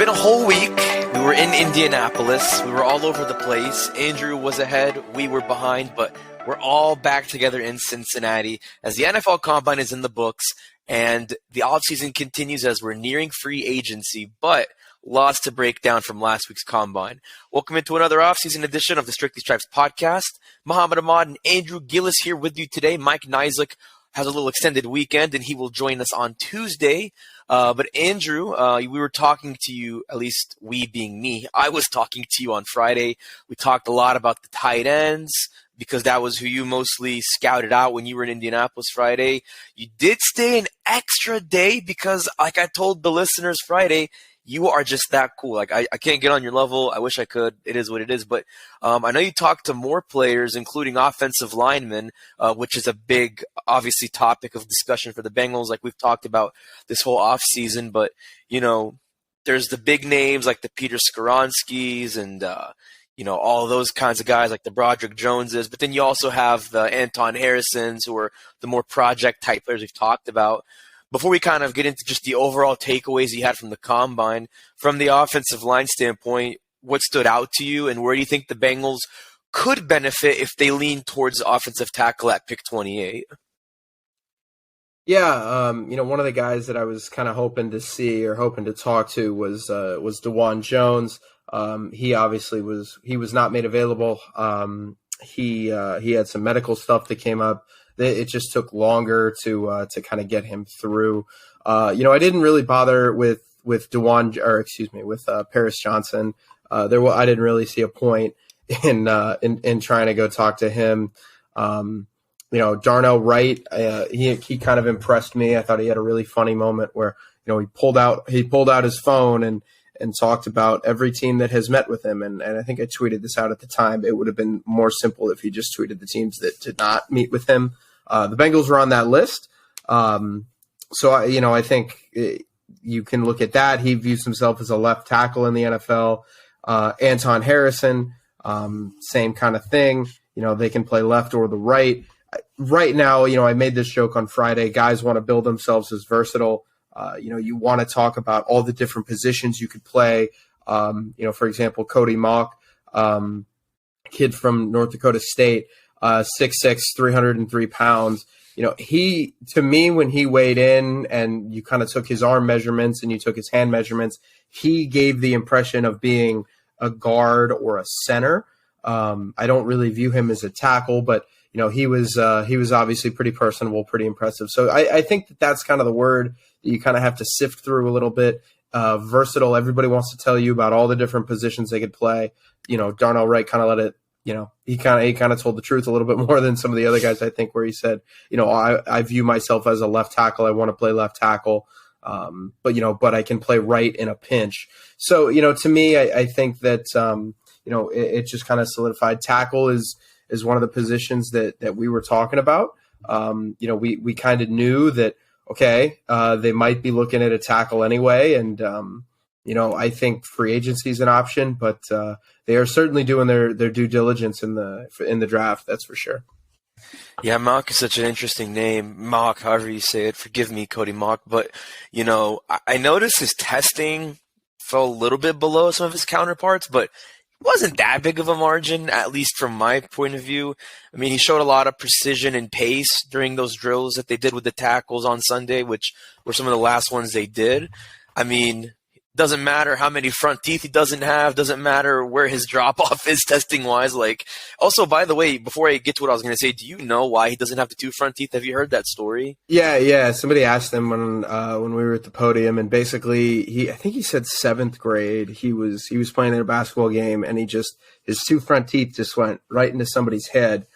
been a whole week. We were in Indianapolis. We were all over the place. Andrew was ahead. We were behind, but we're all back together in Cincinnati as the NFL Combine is in the books and the offseason continues as we're nearing free agency, but lots to break down from last week's Combine. Welcome into another offseason edition of the Strictly Stripes podcast. Muhammad Ahmad and Andrew Gillis here with you today. Mike Nizick has a little extended weekend, and he will join us on Tuesday. But Andrew, we were talking to you, at least we being me, I was talking to you on Friday. We talked a lot about the tight ends because that was who you mostly scouted out when you were in Indianapolis Friday. You did stay an extra day because, like I told the listeners Friday, you are just that cool. Like, I can't get on your level. I wish I could. It is what it is. But I know you talked to more players, including offensive linemen, which is a big, obviously, topic of discussion for the Bengals, like we've talked about this whole offseason. But, you know, there's the big names like the Peter Skoronskis and, you know, all those kinds of guys like the Broderick Joneses. But then you also have the Anton Harrisons, who are the more project-type players we've talked about. Before we kind of get into just the overall takeaways you had from the Combine, from the offensive line standpoint, what stood out to you and where do you think the Bengals could benefit if they lean towards offensive tackle at pick 28? Yeah, you know, one of the guys that I was kind of hoping to see or hoping to talk to was DeJuan Jones. He obviously was not made available. He had some medical stuff that came up. It just took longer to kind of get him through. You know, I didn't really bother with Paris Johnson. I didn't really see a point in trying to go talk to him. You know, Darnell Wright, he kind of impressed me. I thought he had a really funny moment where, you know, he pulled out his phone and talked about every team that has met with him. And I think I tweeted this out at the time. It would have been more simple if he just tweeted the teams that did not meet with him. The Bengals were on that list. So I think you can look at that. He views himself as a left tackle in the NFL. Anton Harrison, same kind of thing. You know, they can play left or the right. Right now, you know, I made this joke on Friday. Guys want to build themselves as versatile. You know, you want to talk about all the different positions you could play. You know, for example, Cody Mock, kid from North Dakota State, 6'6", 303 pounds. You know, to me, when he weighed in and you kind of took his arm measurements and you took his hand measurements, he gave the impression of being a guard or a center. I don't really view him as a tackle, but you know, he was obviously pretty personable, pretty impressive. So I think that's kind of the word that you kind of have to sift through a little bit. Versatile. Everybody wants to tell you about all the different positions they could play. You know, Darnell Wright kind of let it, you know, he kind of told the truth a little bit more than some of the other guys, I think, where he said, you know, I view myself as a left tackle. I want to play left tackle. But I can play right in a pinch. So, you know, to me, I think that, you know, it just kind of solidified. Tackle is one of the positions that we were talking about. You know, we kind of knew that, okay, they might be looking at a tackle anyway. And, you know, I think free agency is an option, but they are certainly doing their due diligence in the draft. That's for sure. Yeah, Mock is such an interesting name. Mock, however you say it. Forgive me, Cody Mock. But, you know, I noticed his testing fell a little bit below some of his counterparts, but it wasn't that big of a margin, at least from my point of view. I mean, he showed a lot of precision and pace during those drills that they did with the tackles on Sunday, which were some of the last ones they did. I mean, doesn't matter how many front teeth he doesn't have, doesn't matter where his drop-off is testing-wise. Like, also, by the way, before I get to what I was going to say, do you know why he doesn't have the two front teeth? Have you heard that story? Yeah. Somebody asked him when we were at the podium, and basically, I think he said 7th grade. He was playing in a basketball game, and his two front teeth just went right into somebody's head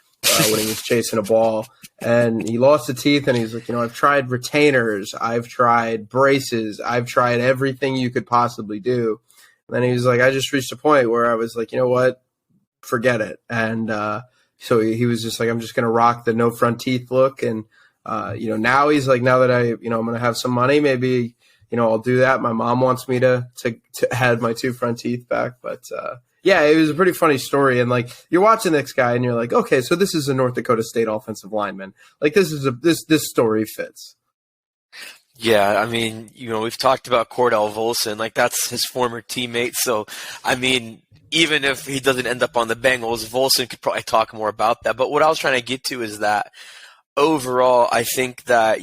when he was chasing a ball. And he lost the teeth, and he's like, you know, I've tried retainers, I've tried braces, I've tried everything you could possibly do. And then he was like, I just reached a point where I was like, you know what, forget it. And so he was just like, I'm just going to rock the no front teeth look. And, you know, now he's like, now that I'm going to have some money, maybe, you know, I'll do that. My mom wants me to add my two front teeth back. But, yeah, it was a pretty funny story. And like, you're watching this guy and you're like, okay, so this is a North Dakota State offensive lineman. Like, this story fits. Yeah, I mean, we've talked about Cordell Volson, like that's his former teammate. So, I mean, even if he doesn't end up on the Bengals, Volson could probably talk more about that. But what I was trying to get to is that overall, I think that,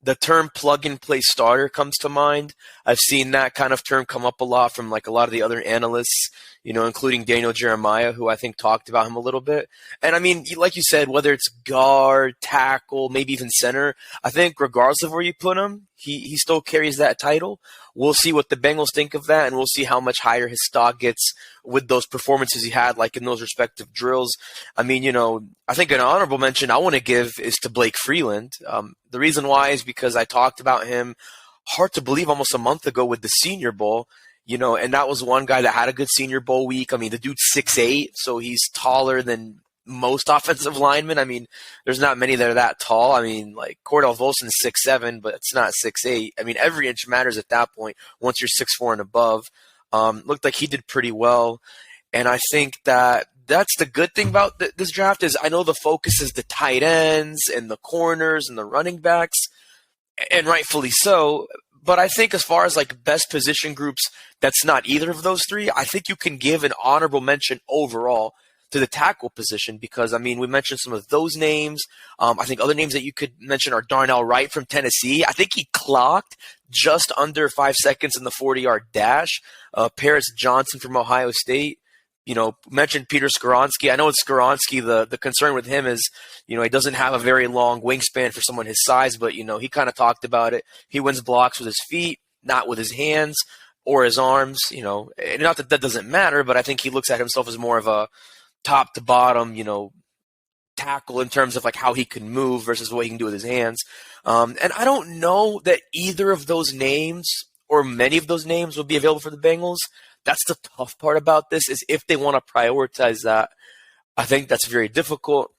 the term plug and play starter comes to mind. I've seen that kind of term come up a lot from like a lot of the other analysts, including Daniel Jeremiah, who I think talked about him a little bit. And I mean, like you said, whether it's guard, tackle, maybe even center, I think regardless of where you put him, he still carries that title. We'll see what the Bengals think of that, and we'll see how much higher his stock gets with those performances he had, like in those respective drills. I mean, I think an honorable mention I want to give is to Blake Freeland. The reason why is because I talked about him, hard to believe, almost a month ago with the Senior Bowl, and that was one guy that had a good Senior Bowl week. I mean, the dude's 6'8", so he's taller than most offensive linemen. I mean, there's not many that are that tall. I mean, like Cordell Volson's 6'7", but it's not 6'8". I mean, every inch matters at that point once you're 6'4" and above. Looked like he did pretty well. And I think that that's the good thing about this draft is I know the focus is the tight ends and the corners and the running backs, and rightfully so. But I think as far as like best position groups, that's not either of those three. I think you can give an honorable mention overall to the tackle position because, I mean, we mentioned some of those names. I think other names that you could mention are Darnell Wright from Tennessee. I think he clocked just under 5 seconds in the 40-yard dash. Paris Johnson from Ohio State. Mentioned Peter Skoronski. I know it's Skoronski. The concern with him is, he doesn't have a very long wingspan for someone his size, but, he kind of talked about it. He wins blocks with his feet, not with his hands or his arms, and not that that doesn't matter, but I think he looks at himself as more of a top to bottom, tackle in terms of like how he can move versus what he can do with his hands. And I don't know that either of those names or many of those names will be available for the Bengals. That's the tough part about this is if they want to prioritize that. I think that's very difficult.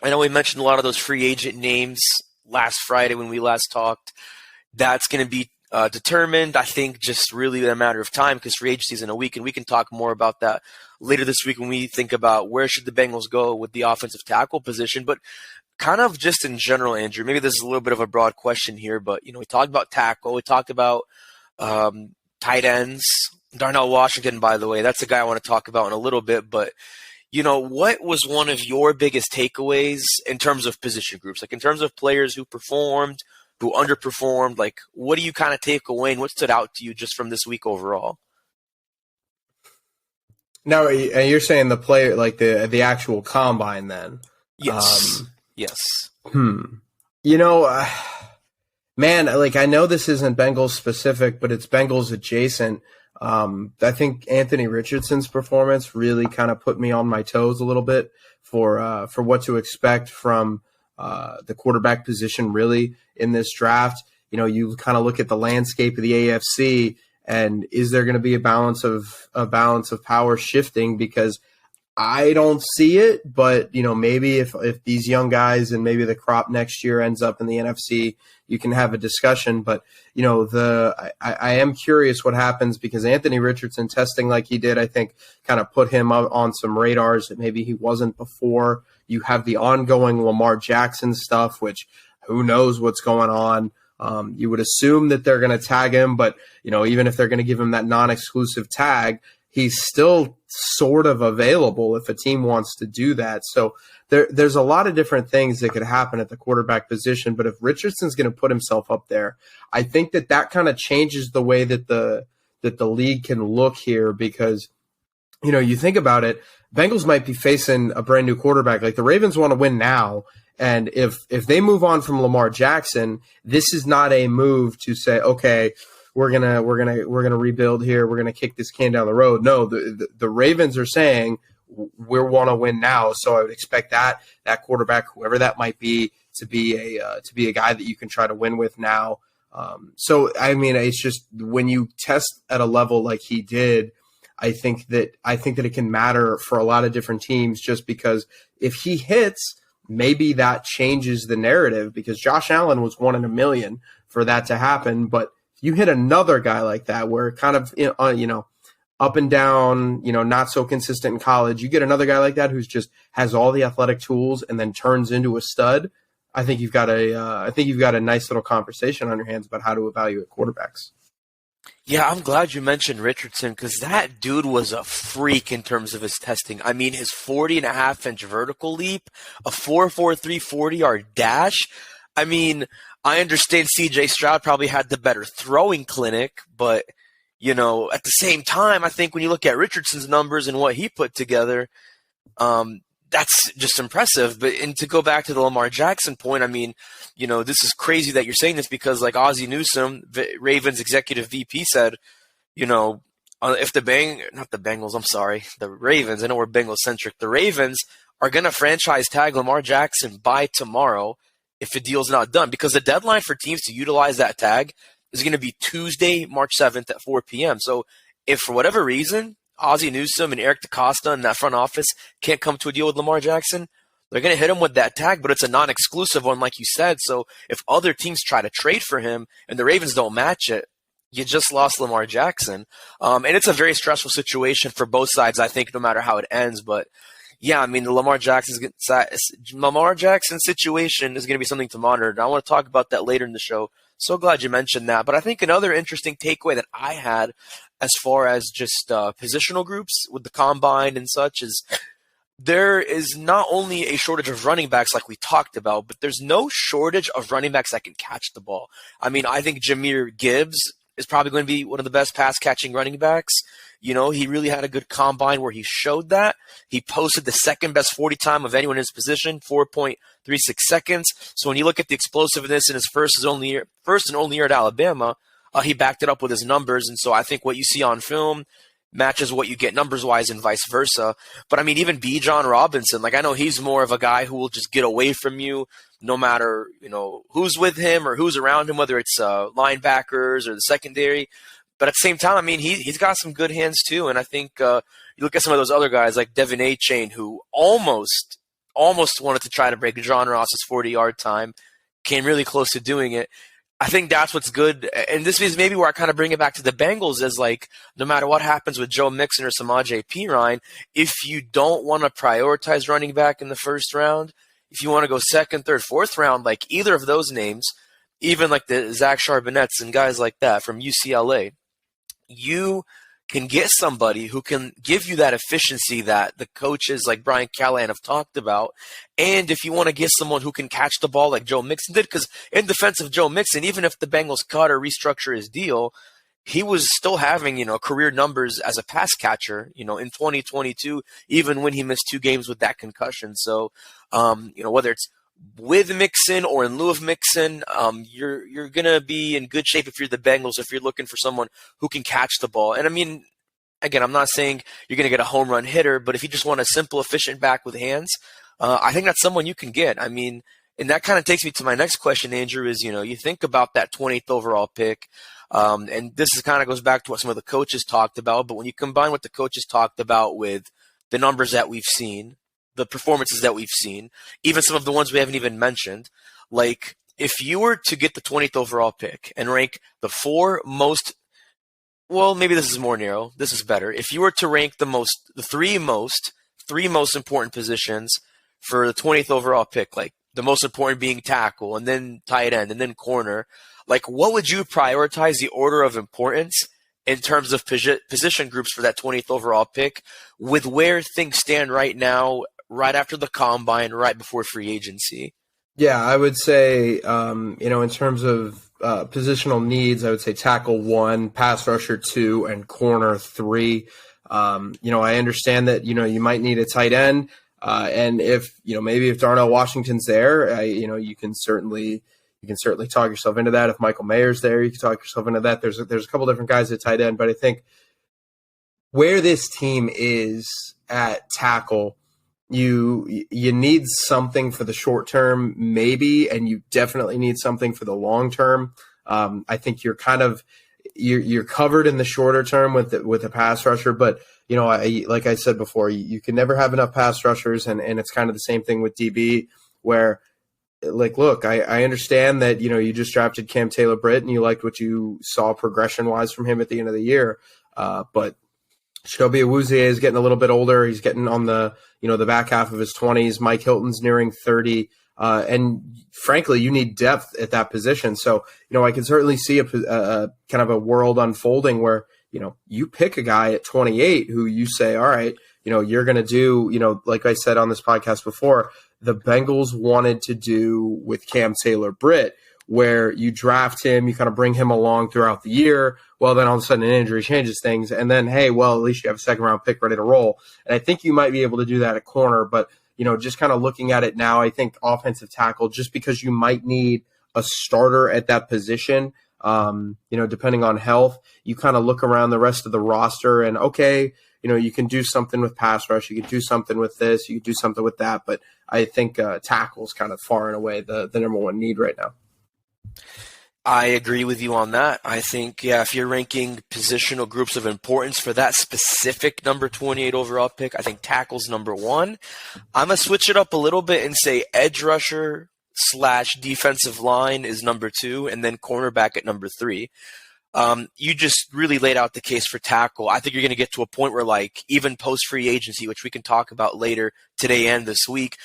I know we mentioned a lot of those free agent names last Friday when we last talked. That's going to be determined, I think, just really a matter of time because free agency is in a week, and we can talk more about that later this week when we think about where should the Bengals go with the offensive tackle position. But kind of just in general, Andrew, maybe this is a little bit of a broad question here, but, we talked about tackle. We talked about tight ends. Darnell Washington, by the way, that's a guy I want to talk about in a little bit. But, what was one of your biggest takeaways in terms of position groups? Like in terms of players who performed, who underperformed, like what do you kind of take away and what stood out to you just from this week overall? Now, you're saying the player, like the actual combine then? Yes. Yes. Man, like I know this isn't Bengals specific, but it's Bengals adjacent. I think Anthony Richardson's performance really kind of put me on my toes a little bit for what to expect from the quarterback position really in this draft. You kind of look at the landscape of the AFC, and is there going to be a balance of power shifting? Because I don't see it, but maybe if these young guys and maybe the crop next year ends up in the NFC, you can have a discussion. But I am curious what happens because Anthony Richardson testing like he did, I think, kind of put him on some radars that maybe he wasn't before. You have the ongoing Lamar Jackson stuff, which who knows what's going on. You would assume that they're going to tag him, but even if they're going to give him that non-exclusive tag, he's still sort of available if a team wants to do that. So there's a lot of different things that could happen at the quarterback position. But if Richardson's going to put himself up there, I think that kind of changes the way that the league can look here because, you think about it, Bengals might be facing a brand new quarterback. Like the Ravens want to win now. And if they move on from Lamar Jackson, this is not a move to say, okay, we're gonna rebuild here. We're gonna kick this can down the road. No, the Ravens are saying we want to win now. So I would expect that quarterback, whoever that might be, to be a guy that you can try to win with now. So I mean, it's just when you test at a level like he did, I think that it can matter for a lot of different teams. Just because if he hits, maybe that changes the narrative. Because Josh Allen was 1 in a million for that to happen, but you hit another guy like that where kind of, up and down, not so consistent in college. You get another guy like that who's just has all the athletic tools and then turns into a stud. I think you've got a nice little conversation on your hands about how to evaluate quarterbacks. Yeah, I'm glad you mentioned Richardson because that dude was a freak in terms of his testing. I mean, his 40.5-inch vertical leap, a 4.43 40-yard dash. I mean, I understand C.J. Stroud probably had the better throwing clinic, but, you know, at the same time, I think when you look at Richardson's numbers and what he put together, that's just impressive. And to go back to the Lamar Jackson point, I mean, you know, this is crazy that you're saying this because like Ozzie Newsome, Ravens executive VP said, you know, if the Ravens, I know we're Bengals centric, the Ravens are going to franchise tag Lamar Jackson by tomorrow if the deal's not done, because the deadline for teams to utilize that tag is going to be Tuesday, March 7th at 4 p.m. So if for whatever reason, Ozzie Newsome and Eric DeCosta in that front office can't come to a deal with Lamar Jackson, they're going to hit him with that tag, but it's a non-exclusive one, like you said. So if other teams try to trade for him and the Ravens don't match it, you just lost Lamar Jackson. And it's a very stressful situation for both sides, I think, no matter how it ends. But yeah, I mean, the Lamar Jackson situation is going to be something to monitor. And I want to talk about that later in the show. So glad you mentioned that. But I think another interesting takeaway that I had as far as just positional groups with the combine and such is there is not only a shortage of running backs like we talked about, but there's no shortage of running backs that can catch the ball. I mean, I think Jahmyr Gibbs is probably going to be one of the best pass-catching running backs. You know, he really had a good combine where he showed that. He posted the second-best 40 time of anyone in his position, 4.36 seconds. So when you look at the explosiveness in his first and only year at Alabama, he backed it up with his numbers. And so I think what you see on film matches what you get numbers-wise and vice versa. But, I mean, even Bijan Robinson, like I know he's more of a guy who will just get away from you no matter, you know, who's with him or who's around him, whether it's linebackers or the secondary. But at the same time, I mean, he's got some good hands too. And I think you look at some of those other guys like Devin A-Chain, who almost wanted to try to break John Ross's 40-yard time, came really close to doing it. I think that's what's good. And this is maybe where I kind of bring it back to the Bengals is like, no matter what happens with Joe Mixon or Samaje Perine, if you don't want to prioritize running back in the first round, if you want to go second, third, fourth round, like either of those names, even like the Zach Charbonnets and guys like that from UCLA, you can get somebody who can give you that efficiency that the coaches like Brian Callahan have talked about. And if you want to get someone who can catch the ball like Joe Mixon did, because in defense of Joe Mixon, even if the Bengals cut or restructure his deal, he was still having, you know, career numbers as a pass catcher, you know, in 2022, even when he missed 2 games with that concussion. So, you know, whether it's with Mixon or in lieu of Mixon, you're going to be in good shape if you're the Bengals, if you're looking for someone who can catch the ball. And I mean, again, I'm not saying you're going to get a home run hitter, but if you just want a simple, efficient back with hands, I think that's someone you can get. I mean, and that kind of takes me to my next question, Andrew, is, you know, you think about that 20th overall pick, and this is kind of goes back to what some of the coaches talked about, but when you combine what the coaches talked about with the numbers that we've seen, the performances that we've seen, even some of the ones we haven't even mentioned, like if you were to get the 20th overall pick and rank the 4 most, well, maybe this is more narrow, this is better. If you were to rank the 3 most important positions for the 20th overall pick, like the most important being tackle and then tight end and then corner, like what would you prioritize the order of importance in terms of position groups for that 20th overall pick with where things stand right now, right after the combine, right before free agency? Yeah, I would say, you know, in terms of positional needs, I would say tackle 1, pass rusher 2, and corner 3. You know, I understand that, you know, you might need a tight end. And if, you know, maybe if Darnell Washington's there, you know, you can certainly talk yourself into that. If Michael Mayer's there, you can talk yourself into that. There's a couple different guys at tight end, but I think where this team is at tackle, you need something for the short term, maybe, and you definitely need something for the long term. I think you're covered in the shorter term with a pass rusher, but you know, like I said before, you can never have enough pass rushers, and it's kind of the same thing with DB, where like, look, I understand that, you know, you just drafted Cam Taylor-Britt and you liked what you saw progression wise from him at the end of the year, but Chidobe Awuzie is getting a little bit older. He's getting on the, you know, the back half of his 20s. Mike Hilton's nearing 30. And frankly, you need depth at that position. So, I can certainly see a kind of a world unfolding where, you pick a guy at 28 who you say, all right, you're going to do, like I said on this podcast before, the Bengals wanted to do with Cam Taylor-Britt, where you draft him, you kind of bring him along throughout the year. Well, then all of a sudden an injury changes things. And then, hey, well, at least you have a second-round pick ready to roll. And I think you might be able to do that at corner. But, just kind of looking at it now, I think offensive tackle, just because you might need a starter at that position, depending on health, you kind of look around the rest of the roster and, okay, you can do something with pass rush. You can do something with this. You can do something with that. But I think tackle is kind of far and away the number one need right now. I agree with you on that. I think, if you're ranking positional groups of importance for that specific number 28 overall pick, I think tackle's number one. I'm going to switch it up a little bit and say edge rusher / defensive line is number two, and then cornerback at number three. You just really laid out the case for tackle. I think you're going to get to a point where, like, even post-free agency, which we can talk about later today and this week,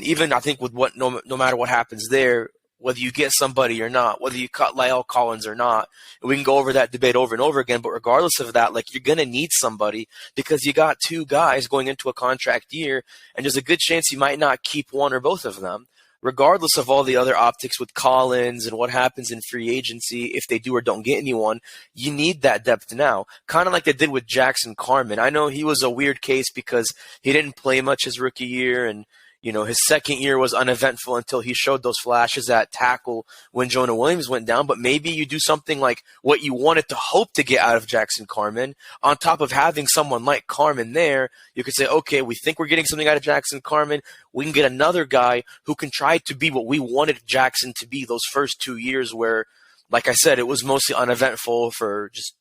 even I think with no matter what happens there, whether you get somebody or not, whether you cut La'el Collins or not, and we can go over that debate over and over again, but regardless of that, like, you're going to need somebody because you got two guys going into a contract year, and there's a good chance you might not keep one or both of them. Regardless of all the other optics with Collins and what happens in free agency, if they do or don't get anyone, you need that depth now. Kind of like they did with Jackson Carman. I know he was a weird case because he didn't play much his rookie year, and his second year was uneventful until he showed those flashes at tackle when Jonah Williams went down. But maybe you do something like what you wanted to hope to get out of Jackson Carman. On top of having someone like Carman there, you could say, okay, we think we're getting something out of Jackson Carman. We can get another guy who can try to be what we wanted Jackson to be those first 2 years where, like I said, it was mostly uneventful for just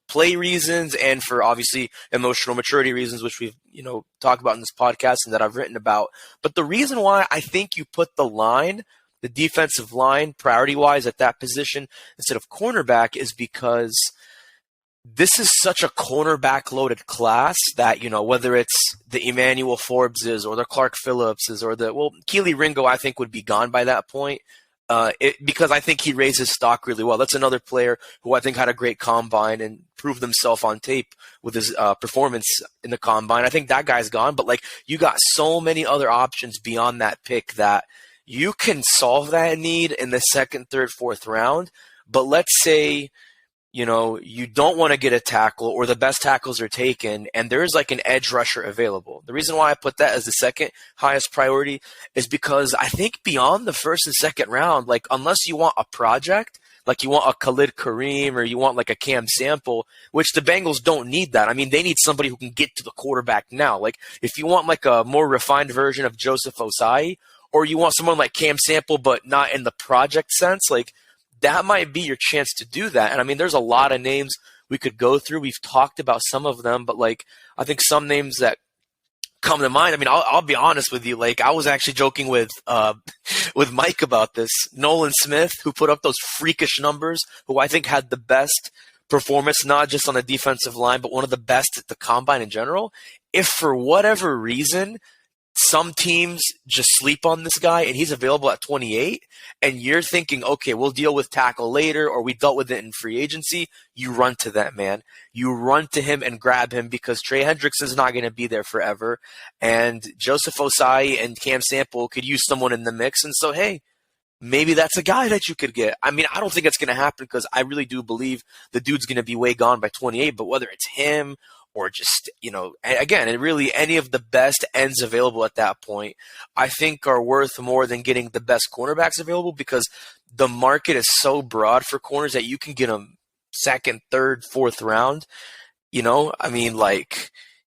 play reasons and for obviously emotional maturity reasons, which we've, talked about in this podcast and that I've written about. But the reason why I think you put the defensive line priority-wise at that position instead of cornerback is because this is such a cornerback-loaded class that, whether it's the Emmanuel Forbeses or the Clark Phillipses or Keely Ringo, I think would be gone by that point. Because I think he raised his stock really well. That's another player who I think had a great combine and proved himself on tape with his performance in the combine. I think that guy's gone, but you got so many other options beyond that pick that you can solve that need in the second, third, fourth round. But let's say, you don't want to get a tackle or the best tackles are taken and there's an edge rusher available. The reason why I put that as the second highest priority is because I think beyond the first and second round, unless you want a project, you want a Khalid Kareem or you want a Cam Sample, which the Bengals don't need that. I mean, they need somebody who can get to the quarterback now. If you want a more refined version of Joseph Ossai, or you want someone like Cam Sample but not in the project sense, that might be your chance to do that. And I mean, there's a lot of names we could go through. We've talked about some of them, but I think some names that come to mind. I mean, I'll be honest with you. I was actually joking with Mike about this. Nolan Smith, who put up those freakish numbers, who I think had the best performance, not just on the defensive line, but one of the best at the combine in general. If for whatever reason some teams just sleep on this guy and he's available at 28 and you're thinking, okay, we'll deal with tackle later or we dealt with it in free agency, you run to that man. You run to him and grab him because Trey Hendricks is not going to be there forever. And Joseph Ossai and Cam Sample could use someone in the mix. And so, hey, maybe that's a guy that you could get. I mean, I don't think it's going to happen because I really do believe the dude's going to be way gone by 28, but whether it's him or just, again, and really any of the best ends available at that point, I think are worth more than getting the best cornerbacks available because the market is so broad for corners that you can get them second, third, fourth round. I mean,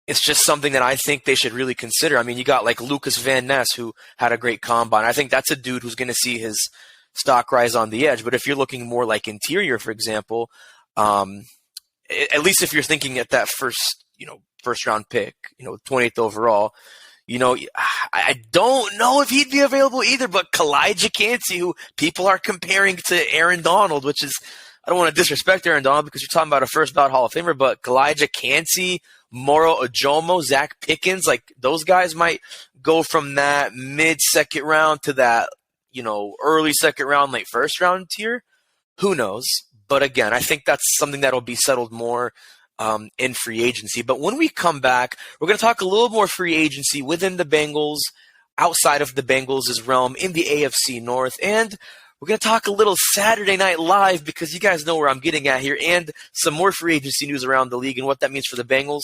it's just something that I think they should really consider. I mean, you got Lucas Van Ness, who had a great combine. I think that's a dude who's going to see his stock rise on the edge. But if you're looking more interior, for example, at least if you're thinking at that first round pick, 28th overall, I don't know if he'd be available either, but Kalijah Cansey, who people are comparing to Aaron Donald, which is, I don't want to disrespect Aaron Donald because you're talking about a first ballot Hall of Famer, but Kalijah Cansey, Moro Ojomo, Zach Pickens, those guys might go from that mid-second round to that, early second round, late first round tier? Who knows? But again, I think that's something that'll be settled more in free agency. But when we come back, we're going to talk a little more free agency within the Bengals, outside of the Bengals' realm in the AFC North, and we're going to talk a little Saturday Night Live because you guys know where I'm getting at here, and some more free agency news around the league and what that means for the Bengals.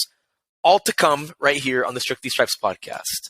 All to come right here on the Strictly Stripes podcast.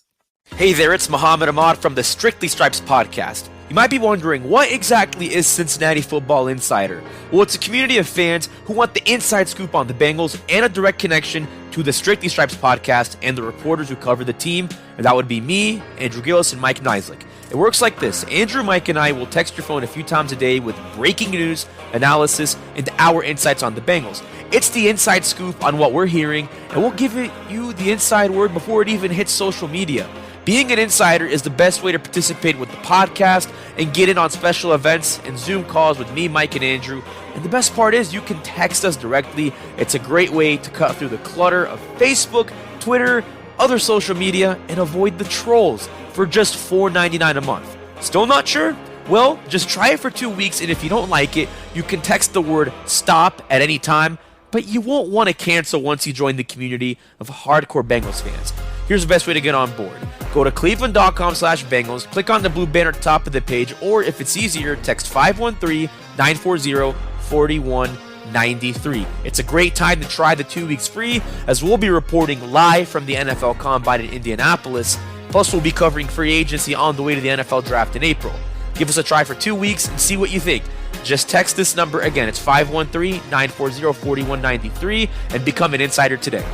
Hey there, it's Muhammad Ahmad from the Strictly Stripes podcast. You might be wondering, what exactly is Cincinnati Football Insider? Well, it's a community of fans who want the inside scoop on the Bengals and a direct connection to the Strictly Stripes podcast and the reporters who cover the team, and that would be me, Andrew Gillis, and Mike Neislick. It works like this. Andrew, Mike, and I will text your phone a few times a day with breaking news, analysis, and our insights on the Bengals. It's the inside scoop on what we're hearing, and we'll give you the inside word before it even hits social media. Being an insider is the best way to participate with the podcast and get in on special events and Zoom calls with me, Mike, and Andrew. And the best part is you can text us directly. It's a great way to cut through the clutter of Facebook, Twitter, other social media, and avoid the trolls for just $4.99 a month. Still not sure? Well, just try it for 2 weeks, and if you don't like it, you can text the word STOP at any time, but you won't want to cancel once you join the community of hardcore Bengals fans. Here's the best way to get on board. Go to cleveland.com/Bengals, click on the blue banner at the top of the page, or if it's easier, text 513-940-4193. It's a great time to try the 2 weeks free, as we'll be reporting live from the NFL Combine in Indianapolis. Plus, we'll be covering free agency on the way to the NFL Draft in April. Give us a try for 2 weeks and see what you think. Just text this number again. It's 513-940-4193 and become an insider today.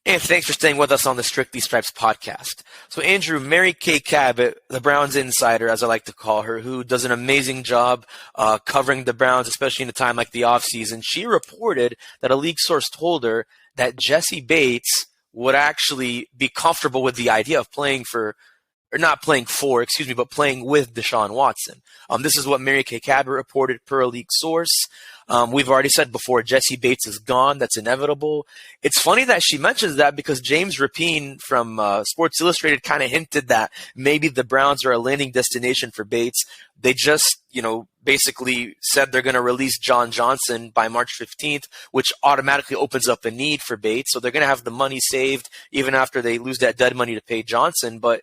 And thanks for staying with us on the Strictly Stripes podcast. So Andrew, Mary Kay Cabot, the Browns insider, as I like to call her, who does an amazing job covering the Browns, especially in a time like the offseason, she reported that a league source told her that Jesse Bates would actually be comfortable with the idea of playing with Deshaun Watson. This is what Mary Kay Cabot reported per a league source. We've already said before, Jesse Bates is gone. That's inevitable. It's funny that she mentions that because James Rapine from Sports Illustrated kind of hinted that maybe the Browns are a landing destination for Bates. They just, basically said they're going to release John Johnson by March 15th, which automatically opens up a need for Bates. So they're going to have the money saved even after they lose that dead money to pay Johnson. But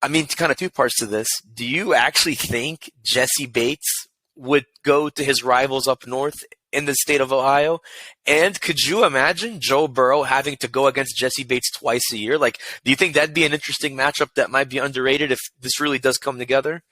I mean, kind of two parts to this. Do you actually think Jesse Bates would go to his rivals up north in the state of Ohio? And could you imagine Joe Burrow having to go against Jesse Bates twice a year? Like, do you think that'd be an interesting matchup that might be underrated if this really does come together?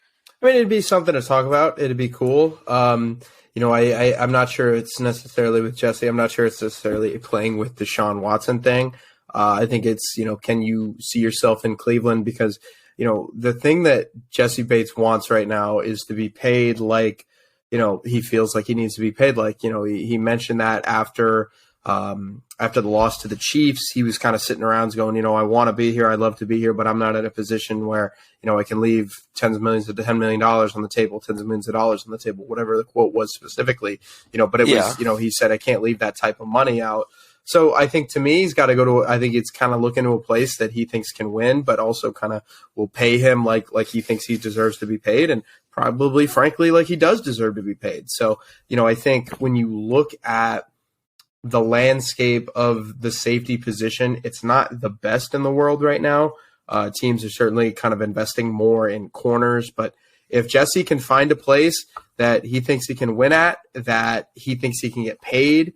I mean, it'd be something to talk about. It'd be cool. I'm not sure it's necessarily with Jesse. I'm not sure it's necessarily playing with the Deshaun Watson thing. I think it's, can you see yourself in Cleveland? Because, the thing that Jesse Bates wants right now is to be paid like, he feels like he needs to be paid like. He mentioned that after the loss to the Chiefs, he was kind of sitting around going, I want to be here. I'd love to be here, but I'm not in a position where, I can leave tens of millions to $10 million on the table, tens of millions of dollars on the table, whatever the quote was specifically, but it was, he said, I can't leave that type of money out. So I think to me, he's got to go to, I think it's kind of looking to a place that he thinks can win, but also kind of will pay him like he thinks he deserves to be paid, and probably, frankly, like he does deserve to be paid. So, I think when you look at the landscape of the safety position, it's not the best in the world right now. Teams are certainly kind of investing more in corners, but if Jesse can find a place that he thinks he can win at, that he thinks he can get paid,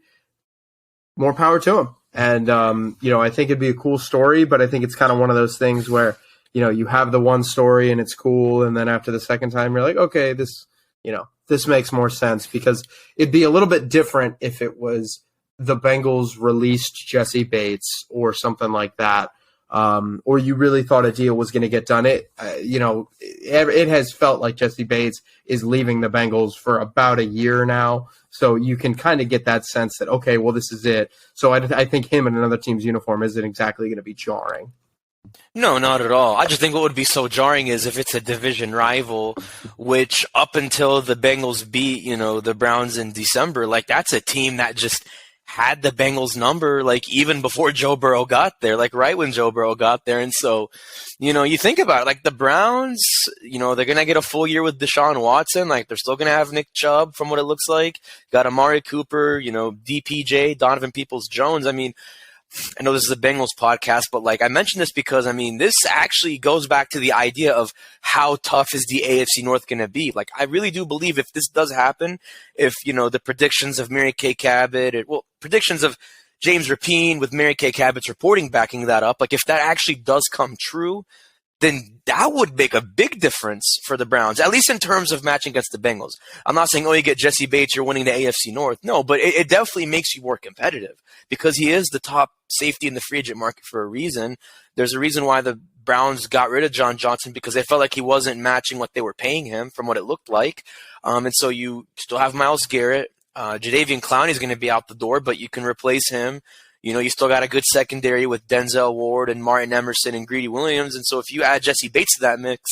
more power to him. And, I think it'd be a cool story, but I think it's kind of one of those things where, you have the one story and it's cool. And then after the second time, you're like, okay, this makes more sense, because it'd be a little bit different if it was the Bengals released Jesse Bates or something like that. Or you really thought a deal was going to get done. It has felt like Jesse Bates is leaving the Bengals for about a year now. So you can kind of get that sense that, okay, well, this is it. So I think him in another team's uniform isn't exactly going to be jarring. No, not at all. I just think what would be so jarring is if it's a division rival, which up until the Bengals beat, the Browns in December, like that's a team that just had the Bengals number, like even before Joe Burrow got there, like right when Joe Burrow got there. And so, you think about it, like the Browns, they're going to get a full year with Deshaun Watson. Like they're still going to have Nick Chubb from what it looks like. Got Amari Cooper, DPJ, Donovan Peoples-Jones. I mean, I know this is a Bengals podcast, but like I mentioned this because, this actually goes back to the idea of how tough is the AFC North going to be. Like I really do believe if this does happen, if, the predictions of Mary Kay Cabot, predictions of James Rapine with Mary Kay Cabot's reporting backing that up, like if that actually does come true, then that would make a big difference for the Browns, at least in terms of matching against the Bengals. I'm not saying, you get Jesse Bates, you're winning the AFC North. No, but it definitely makes you more competitive because he is the top safety in the free agent market for a reason. There's a reason why the Browns got rid of John Johnson because they felt like he wasn't matching what they were paying him from what it looked like. And so you still have Myles Garrett. Jadeveon Clowney is going to be out the door, but you can replace him. You still got a good secondary with Denzel Ward and Martin Emerson and Greedy Williams. And so if you add Jesse Bates to that mix,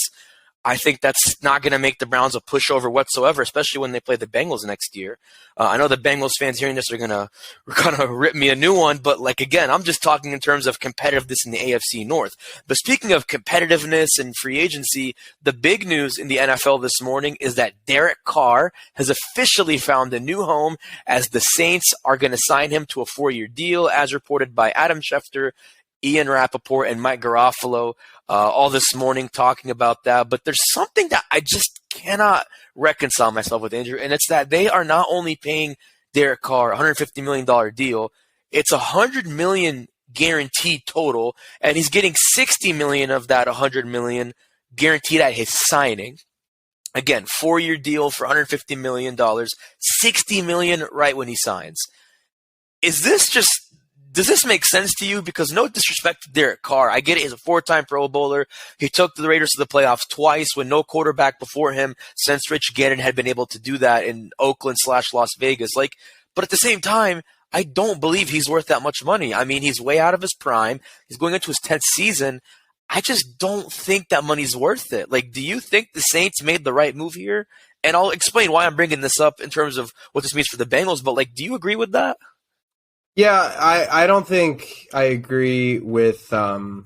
I think that's not going to make the Browns a pushover whatsoever, especially when they play the Bengals next year. I know the Bengals fans hearing this are going to rip me a new one, but like again, I'm just talking in terms of competitiveness in the AFC North. But speaking of competitiveness and free agency, the big news in the NFL this morning is that Derek Carr has officially found a new home as the Saints are going to sign him to a 4-year deal, as reported by Adam Schefter, Ian Rappaport, and Mike Garofalo all this morning talking about that. But there's something that I just cannot reconcile myself with, Andrew, and it's that they are not only paying Derek Carr a $150 million deal, it's $100 million guaranteed total, and he's getting $60 million of that $100 million guaranteed at his signing. Again, 4-year deal for $150 million, $60 million right when he signs. Does this make sense to you? Because no disrespect to Derek Carr. I get it. He's a 4-time Pro Bowler. He took the Raiders to the playoffs twice when no quarterback before him since Rich Gannon had been able to do that in Oakland/Las Vegas. But at the same time, I don't believe he's worth that much money. He's way out of his prime. He's going into his 10th season. I just don't think that money's worth it. Do you think the Saints made the right move here? And I'll explain why I'm bringing this up in terms of what this means for the Bengals. But do you agree with that? Yeah, I don't think I agree with the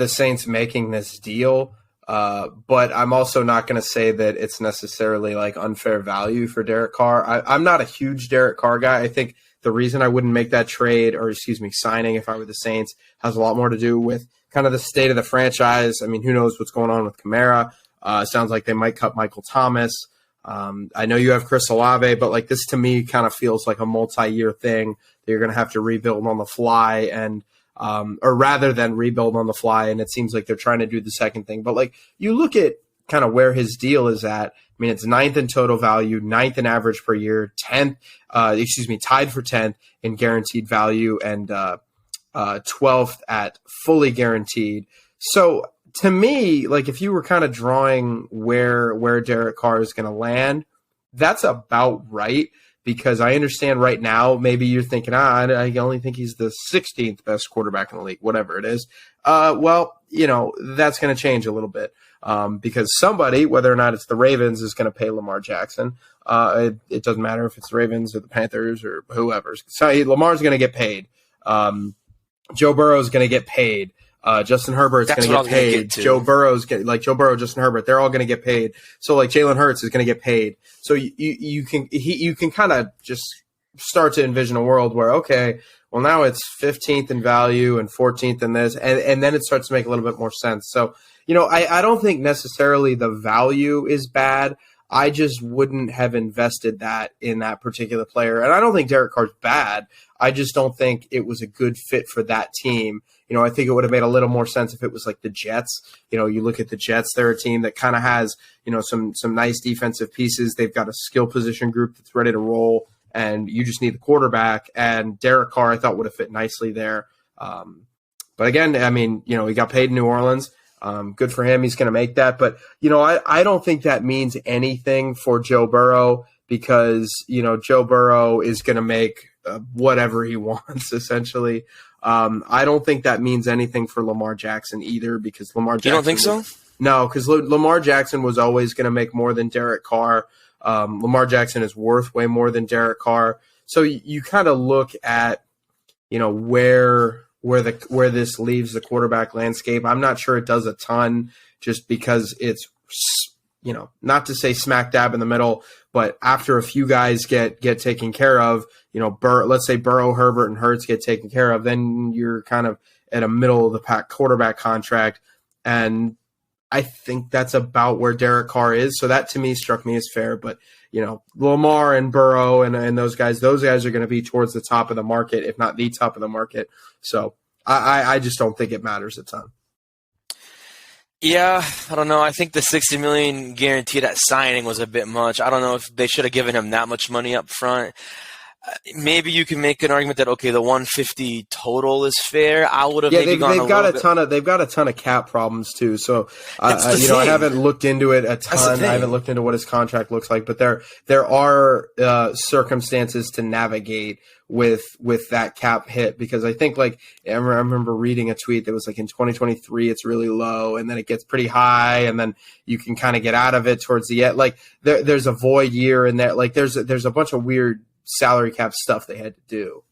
Saints making this deal, but I'm also not going to say that it's necessarily unfair value for Derek Carr. I'm not a huge Derek Carr guy. I think the reason I wouldn't make that trade, or signing if I were the Saints, has a lot more to do with kind of the state of the franchise. Who knows what's going on with Kamara? Sounds like they might cut Michael Thomas. I know you have Chris Olave, but this to me kind of feels like a multi-year thing that you're going to have to rebuild on the fly, and or rather than rebuild on the fly. And it seems like they're trying to do the second thing. But you look at kind of where his deal is at. It's 9th in total value, 9th in average per year, tied for 10th in guaranteed value, and 12th at fully guaranteed. So to me, if you were kind of drawing where Derek Carr is going to land, that's about right, because I understand right now maybe you're thinking, I only think he's the 16th best quarterback in the league, whatever it is. That's going to change a little bit because somebody, whether or not it's the Ravens, is going to pay Lamar Jackson. It doesn't matter if it's the Ravens or the Panthers or whoever. So Lamar's going to get paid. Joe Burrow is going to get paid. Justin Herbert's going to get paid. Joe Burrow, Justin Herbert, they're all going to get paid. So Jalen Hurts is going to get paid. So you can kind of just start to envision a world where, okay, well now it's 15th in value and 14th in this, and then it starts to make a little bit more sense. So, I don't think necessarily the value is bad. I just wouldn't have invested that in that particular player. And I don't think Derek Carr's bad. I just don't think it was a good fit for that team. I think it would have made a little more sense if it was the Jets. You look at the Jets, they're a team that kind of has, some nice defensive pieces. They've got a skill position group that's ready to roll, and you just need the quarterback. And Derek Carr, I thought, would have fit nicely there. But again, he got paid in New Orleans. Good for him. He's going to make that. But, I don't think that means anything for Joe Burrow, because, Joe Burrow is going to make whatever he wants, essentially. I don't think that means anything for Lamar Jackson either, because Lamar Jackson. You don't think so? No, because Lamar Jackson was always going to make more than Derek Carr. Lamar Jackson is worth way more than Derek Carr. So you kind of look at, where this leaves the quarterback landscape. I'm not sure it does a ton, just because it's, not to say smack dab in the middle, but after a few guys get taken care of, let's say Burrow, Herbert, and Hurts get taken care of, then you're kind of at a middle of the pack quarterback contract. And I think that's about where Derek Carr is. So that to me struck me as fair. But, Lamar and Burrow and those guys are going to be towards the top of the market, if not the top of the market. So I just don't think it matters a ton. Yeah, I don't know. I think the $60 million guaranteed at signing was a bit much. I don't know if they should have given him that much money up front. Maybe you can make an argument that, okay, the 150 total is fair. I would have maybe gone they've got a ton of cap problems too. So I haven't looked into it a ton. I haven't looked into what his contract looks like, but there are circumstances to navigate with that cap hit, because I think, like, I remember reading a tweet that was like, in 2023 it's really low and then it gets pretty high and then you can kind of get out of it towards the end. Like there's a void year in there. Like there's a bunch of weird salary cap stuff they had to do.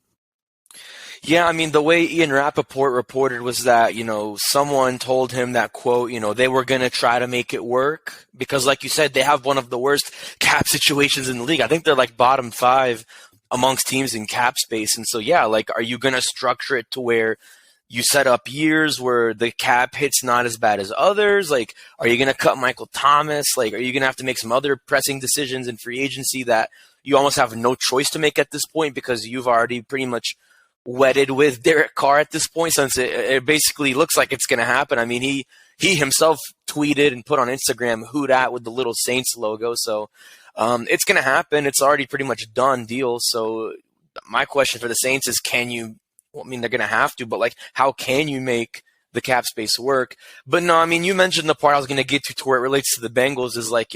Yeah, I mean, the way Ian Rappaport reported was that, someone told him that, quote, they were going to try to make it work because, like you said, they have one of the worst cap situations in the league. I think they're like bottom 5 amongst teams in cap space. And so, yeah, like, are you going to structure it to where you set up years where the cap hit's not as bad as others? Like, are you going to cut Michael Thomas? Like, are you going to have to make some other pressing decisions in free agency that you almost have no choice to make at this point because you've already pretty much wedded with Derek Carr at this point, since it basically looks like it's going to happen? I mean, he himself tweeted and put on Instagram, "Who dat?" with the little Saints logo. So it's going to happen. It's already pretty much done deal. So my question for the Saints is, they're going to have to, but like, how can you make the cap space work? But no, I mean, you mentioned the part I was going to get to where it relates to the Bengals is like,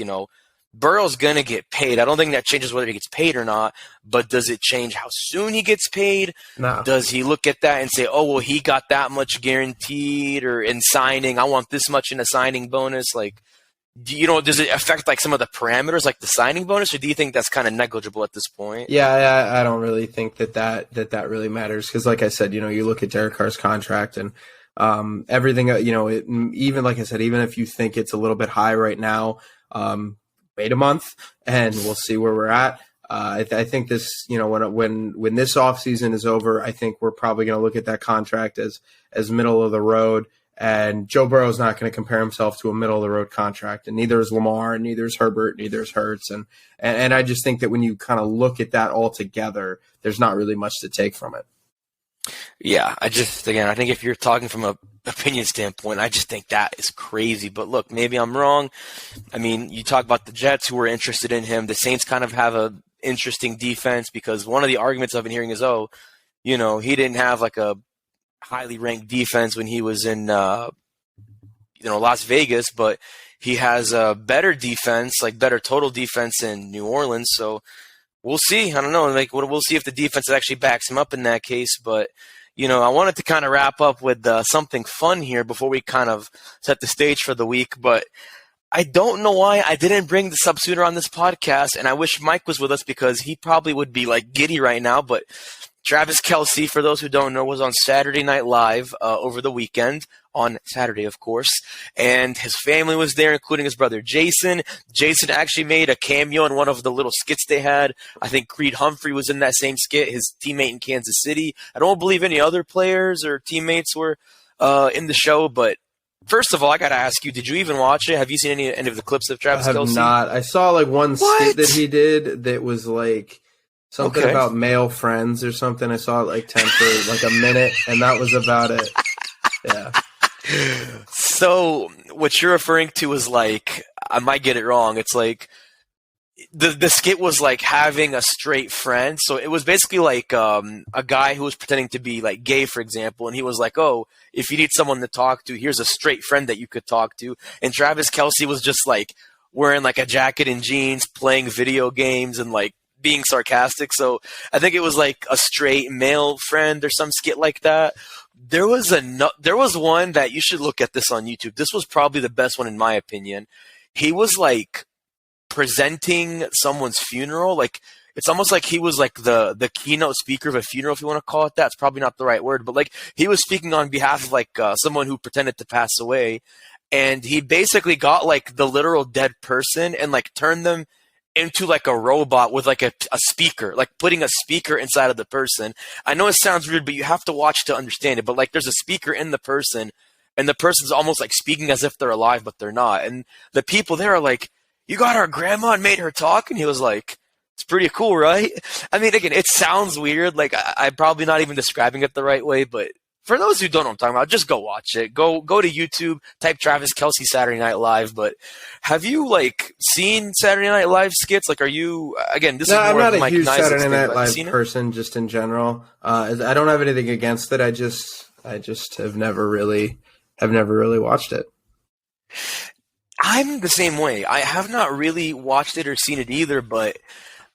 Burrow's going to get paid. I don't think that changes whether he gets paid or not, but does it change how soon he gets paid? No. Does he look at that and say, oh, well, he got that much guaranteed, or in signing, I want this much in a signing bonus? Like, does it affect like some of the parameters, like the signing bonus, or do you think that's kind of negligible at this point? Yeah, I don't really think that really matters, because like I said, you look at Derek Carr's contract and everything, even like I said, even if you think it's a little bit high right now, wait a month and we'll see where we're at. I think this, when this offseason is over, I think we're probably going to look at that contract as middle of the road. And Joe Burrow is not going to compare himself to a middle of the road contract, and neither is Lamar, and neither is Herbert, neither is Hurts. And I just think that when you kind of look at that all together, there's not really much to take from it. Yeah, I think if you're talking from a opinion standpoint, I just think that is crazy. But look, maybe I'm wrong. I mean, you talk about the Jets who were interested in him. The Saints kind of have a interesting defense, because one of the arguments I've been hearing is, he didn't have like a highly ranked defense when he was in, Las Vegas, but he has a better defense, like better total defense in New Orleans. So we'll see. I don't know. Like, we'll see if the defense actually backs him up in that case. But, I wanted to kind of wrap up with something fun here before we kind of set the stage for the week. But I don't know why I didn't bring this up sooner on this podcast, and I wish Mike was with us, because he probably would be like giddy right now. But Travis Kelce, for those who don't know, was on Saturday Night Live over the weekend, on Saturday, of course, and his family was there, including his brother Jason. Jason actually made a cameo in one of the little skits they had. I think Creed Humphrey was in that same skit, his teammate in Kansas City. I don't believe any other players or teammates were in the show, but first of all, I got to ask you, did you even watch it? Have you seen any of the clips of Travis Kelce? I have not. I saw like one skit that he did that was like something about male friends or something. I saw it like 10 for like a minute, and that was about it. Yeah. So what you're referring to is like, I might get it wrong. It's like the skit was like having a straight friend. So it was basically like a guy who was pretending to be like gay, for example. And he was like, oh, if you need someone to talk to, here's a straight friend that you could talk to. And Travis Kelce was just like wearing like a jacket and jeans, playing video games, and like being sarcastic. So I think it was like a straight male friend or some skit like that. There was one that you should look at this on YouTube. This was probably the best one in my opinion. He was like presenting someone's funeral. Like it's almost like he was like the keynote speaker of a funeral, if you want to call it that. It's probably not the right word, but like he was speaking on behalf of like someone who pretended to pass away, and he basically got like the literal dead person and like turned them into like a robot with like a speaker, like putting a speaker inside of the person. I know it sounds weird, but you have to watch to understand it. But like there's a speaker in the person, and the person's almost like speaking as if they're alive, but they're not. And the people there are like, "You got our grandma and made her talk?" And he was like, "It's pretty cool, right?" I mean, again, it sounds weird. Like I'm probably not even describing it the right way, but for those who don't know what I'm talking about, just go watch it. Go to YouTube, type Travis Kelce Saturday Night Live. But have you like seen Saturday Night Live skits? Like, are you again? This is more I'm not of a Mike huge Nyson's Saturday thing, Night but Live have you seen it? person, just in general. I don't have anything against it. I just have never really watched it. I'm the same way. I have not really watched it or seen it either, but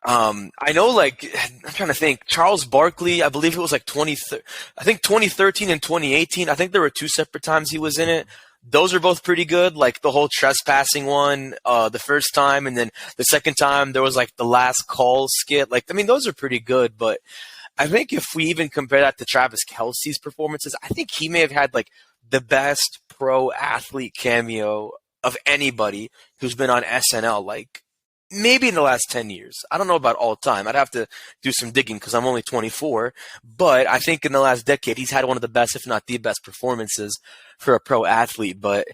I know, like, I'm trying to think. Charles Barkley, I believe it was like 2013 and 2018. I think there were two separate times he was in it. Those are both pretty good. Like the whole trespassing one, the first time, and then the second time there was like the last call skit. Like, I mean, those are pretty good. But I think if we even compare that to Travis Kelce's performances, I think he may have had like the best pro athlete cameo of anybody who's been on SNL. Like, maybe in the last 10 years. I don't know about all time. I'd have to do some digging because I'm only 24. But I think in the last decade, he's had one of the best, if not the best, performances for a pro athlete. But,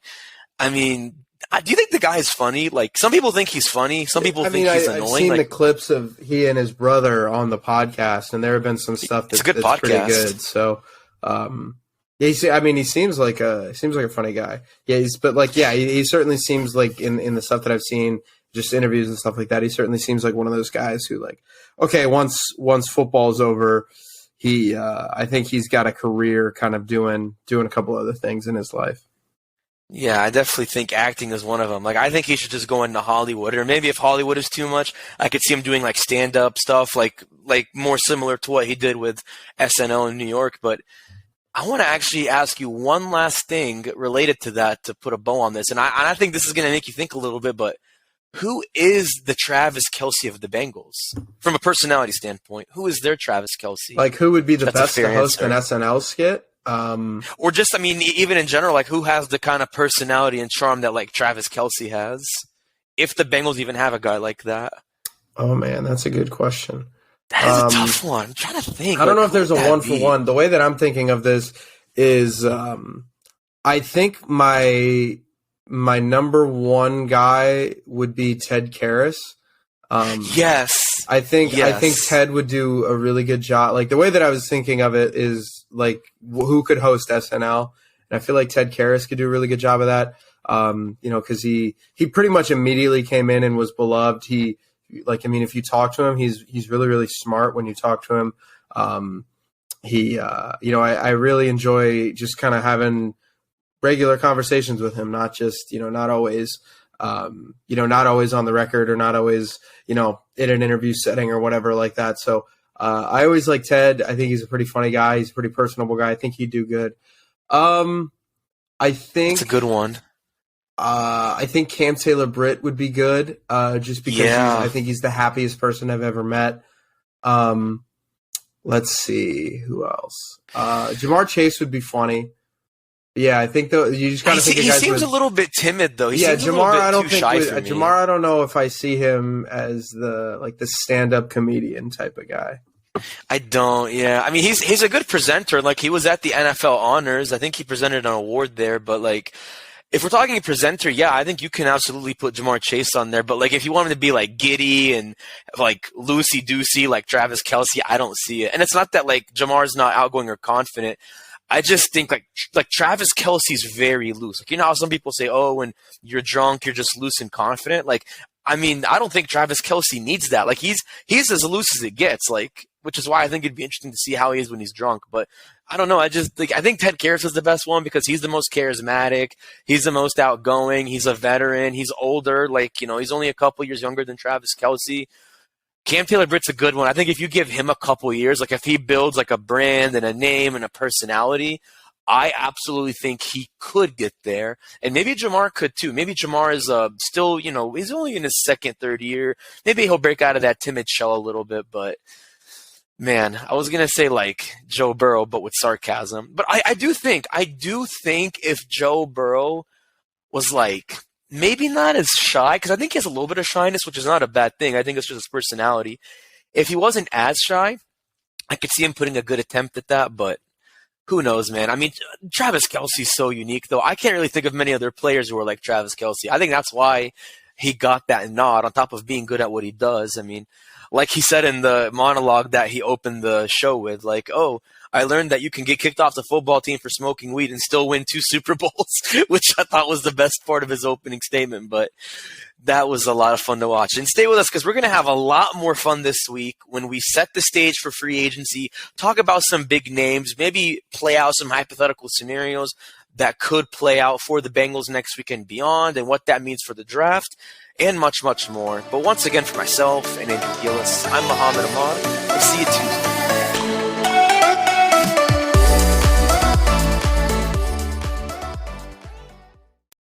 I mean, do you think the guy is funny? Like, some people think he's funny. Some people think he's annoying. I've seen like, the clips of he and his brother on the podcast, and there have been some stuff that's pretty good. So, he seems like a funny guy. Yeah, he certainly seems like in the stuff that I've seen, just interviews and stuff like that, he certainly seems like one of those guys who, like, okay, once football's over, I think he's got a career kind of doing a couple other things in his life. Yeah, I definitely think acting is one of them. Like, I think he should just go into Hollywood, or maybe if Hollywood is too much, I could see him doing like stand-up stuff, like more similar to what he did with SNL in New York. But I want to actually ask you one last thing related to that to put a bow on this, and I think this is going to make you think a little bit, but who is the Travis Kelce of the Bengals? From a personality standpoint, who is their Travis Kelce? Like, who would be the best to host an SNL skit? Or just, I mean, even in general, like, who has the kind of personality and charm that, like, Travis Kelce has? If the Bengals even have a guy like that. Oh, man, that's a good question. That is a tough one. I'm trying to think. I don't know if there's a one-for-one. The way that I'm thinking of this is I think my number one guy would be Ted Karras. Yes. I think Ted would do a really good job. Like, the way that I was thinking of it is, like, who could host SNL? And I feel like Ted Karras could do a really good job of that. Because he pretty much immediately came in and was beloved. If you talk to him, he's really, really smart when you talk to him. I really enjoy just kind of having regular conversations with him, not just, not always on the record, or not always, in an interview setting or whatever like that. So I always like Ted. I think he's a pretty funny guy. He's a pretty personable guy. I think he'd do good. I think it's a good one. I think Cam Taylor-Britt would be good, just because I think he's the happiest person I've ever met. Let's see who else. Jamar Chase would be funny. Yeah, I think you just gotta think. He seems a little bit timid, though. Jamar, I don't think. Jamar, I don't know if I see him as the stand-up comedian type of guy. I don't. Yeah, I mean, he's a good presenter. Like, he was at the NFL Honors. I think he presented an award there. But, like, if we're talking presenter, yeah, I think you can absolutely put Jamar Chase on there. But, like, if you want him to be, like, giddy and, like, loosey-goosey like Travis Kelce, I don't see it. And it's not that, like, Jamar's not outgoing or confident. I just think, like Travis Kelce's very loose. Like, you know how some people say, oh, when you're drunk, you're just loose and confident? Like, I mean, I don't think Travis Kelce needs that. Like, he's as loose as it gets, like, which is why I think it'd be interesting to see how he is when he's drunk. But I don't know. I think Ted Karras is the best one because he's the most charismatic. He's the most outgoing. He's a veteran. He's older. Like, he's only a couple years younger than Travis Kelce. Cam Taylor-Britt's a good one. I think if you give him a couple years, like if he builds like a brand and a name and a personality, I absolutely think he could get there, and maybe Jamar could too. Maybe Jamar is still, he's only in his second, third year. Maybe he'll break out of that timid shell a little bit, but man, I was gonna say like Joe Burrow, but with sarcasm. But I do think if Joe Burrow was like maybe not as shy, because I think he has a little bit of shyness, which is not a bad thing. I think it's just his personality. If he wasn't as shy, I could see him putting a good attempt at that, but who knows, man? I mean, Travis Kelce's so unique, though. I can't really think of many other players who are like Travis Kelce. I think that's why he got that nod on top of being good at what he does. I mean, like he said in the monologue that he opened the show with, like, oh, I learned that you can get kicked off the football team for smoking weed and still win 2 Super Bowls, which I thought was the best part of his opening statement. But that was a lot of fun to watch. And stay with us because we're going to have a lot more fun this week when we set the stage for free agency, talk about some big names, maybe play out some hypothetical scenarios that could play out for the Bengals next week and beyond, and what that means for the draft, and much, much more. But once again, for myself and Andrew Gillis, I'm Muhammad Ahmad. We'll see you Tuesday.